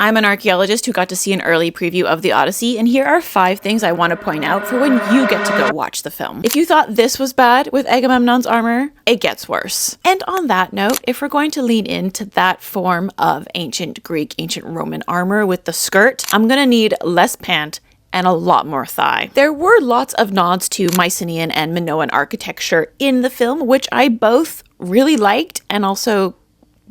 I'm an archaeologist who got to see an early preview of the Odyssey, and here are 5 things I want to point out for when you get to go watch the film. If you thought this was bad with Agamemnon's armor, it gets worse. And on that note, if we're going to lean into that form of ancient Greek, ancient Roman armor with the skirt, I'm gonna need less pant and a lot more thigh. There were lots of nods to Mycenaean and Minoan architecture in the film, which I both really liked and also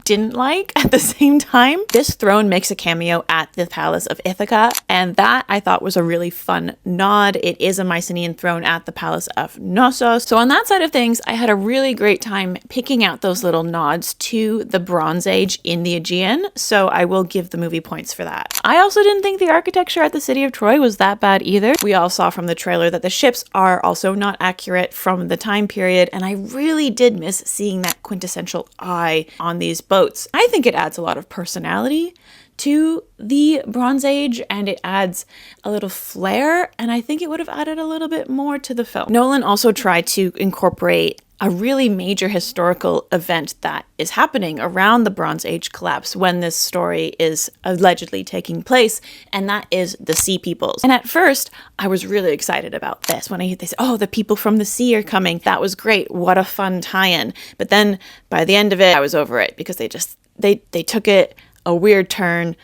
didn't like at the same time. This throne makes a cameo at the Palace of Ithaca, and that I thought was a really fun nod. It is a Mycenaean throne at the Palace of Knossos. So on that side of things, I had a really great time picking out those little nods to the Bronze Age in the Aegean, so I will give the movie points for that. I also didn't think the architecture at the city of Troy was that bad either. We all saw from the trailer that the ships are also not accurate from the time period, and I really did miss seeing that quintessential eye on these boats. I think it adds a lot of personality to the Bronze Age, and it adds a little flair, and I think it would have added a little bit more to the film. Nolan also tried to incorporate a really major historical event that is happening around the Bronze Age collapse when this story is allegedly taking place, and that is the Sea Peoples. And at first, I was really excited about this. When they said, oh, the people from the sea are coming. That was great. What a fun tie-in. But then by the end of it, I was over it because they took it a weird turn,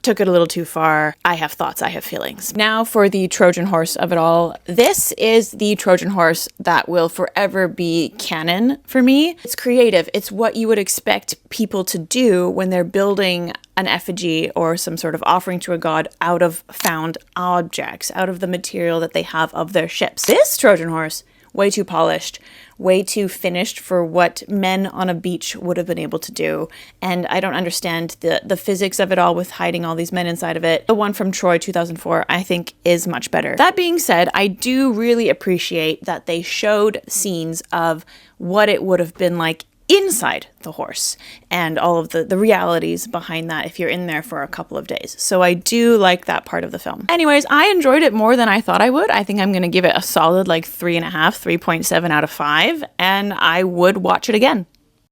took it a little too far. I have thoughts, I have feelings. Now for the Trojan horse of it all. This is the Trojan horse that will forever be canon for me. It's creative. It's what you would expect people to do when they're building an effigy or some sort of offering to a god out of found objects, out of the material that they have of their ships. This Trojan horse, way too polished, way too finished for what men on a beach would have been able to do. And I don't understand the physics of it all with hiding all these men inside of it. The one from Troy 2004, I think, is much better. That being said, I do really appreciate that they showed scenes of what it would have been like inside the horse and all of the realities behind that if you're in there for a couple of days. So I do like that part of the film. Anyways, I enjoyed it more than I thought I would. I think I'm going to give it a solid like 3.5, 3.7 out of 5, and I would watch it again.